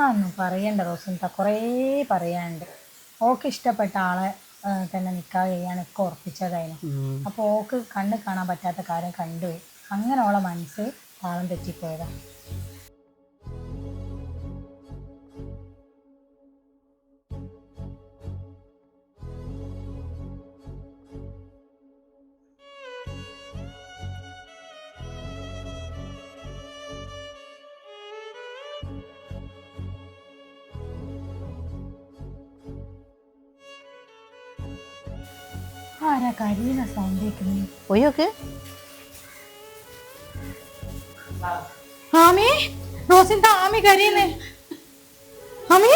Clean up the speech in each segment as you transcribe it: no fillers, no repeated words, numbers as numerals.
ഒന്നും പറയണ്ട റോസിൻത, കുറേ പറയാനുണ്ട്. ഓക്ക് ഇഷ്ടപ്പെട്ട ആളെ തന്നെ നിക്കാഹ് ചെയ്യാനൊക്കെ ഉറപ്പിച്ചതായിരുന്നു. അപ്പോൾ ഓക്ക് കണ്ണ് കാണാൻ പറ്റാത്ത കാര്യം കണ്ടുപോയി. അങ്ങനെ ഓളെ മനസ്സ് താളം തെറ്റിപ്പോയതാ. ആരാ കരിയുന്ന സൗണ്ട് കേൾക്കുന്നത്? പോയോക്ക്. ആമി, റോസിൻത, ആമി കരിയുന്നേ. ആമി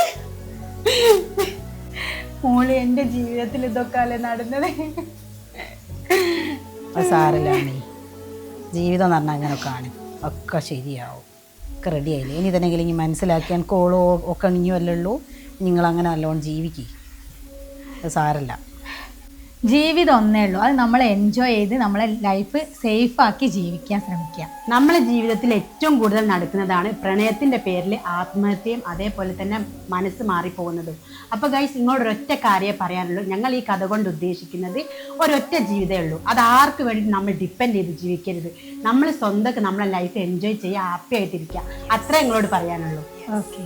മോള്, എന്റെ ജീവിതത്തിൽ ഇതൊക്കെ അല്ലേ നടന്നത്. അത് സാരല്ല അമ്മേ, ജീവിതം എന്ന് പറഞ്ഞാൽ അങ്ങനെയൊക്കെയാണ്. ഒക്കെ ശരിയാവും, ഒക്കെ റെഡി ആയില്ലേ. ഇനി തന്നെ ഇല്ലെങ്കിൽ മനസ്സിലാക്കിയാൽ കോളോ ഒക്കെ അണിഞ്ഞുവല്ലേ ഉള്ളൂ. നിങ്ങളങ്ങനെ നല്ലോണം ജീവിക്കുക. അത് സാരല്ല. ജീവിതം ഒന്നേ ഉള്ളൂ, അത് നമ്മൾ എൻജോയ് ചെയ്ത് നമ്മളെ ലൈഫ് സേഫാക്കി ജീവിക്കാൻ ശ്രമിക്കുക. നമ്മളെ ജീവിതത്തിൽ ഏറ്റവും കൂടുതൽ നടക്കുന്നതാണ് പ്രണയത്തിൻ്റെ പേരിൽ ആത്മഹത്യയും അതേപോലെ തന്നെ മനസ്സ് മാറിപ്പോകുന്നതും. അപ്പോൾ ഗൈസ്, നിങ്ങളോടൊരൊറ്റ കാര്യമേ പറയാനുള്ളൂ. ഞങ്ങൾ ഈ കഥ കൊണ്ട് ഉദ്ദേശിക്കുന്നത് ഒരൊറ്റ ജീവിതമേ ഉള്ളൂ. അത് ആർക്ക് വേണ്ടി നമ്മൾ ഡിപ്പെൻഡ് ചെയ്ത് ജീവിക്കരുത്. നമ്മൾ സ്വന്തമൊക്കെ നമ്മളെ ലൈഫ് എൻജോയ് ചെയ്യുക, ഹാപ്പി ആയിട്ടിരിക്കുക. അത്രേ നിങ്ങളോട് പറയാനുള്ളൂ. ഓക്കെ.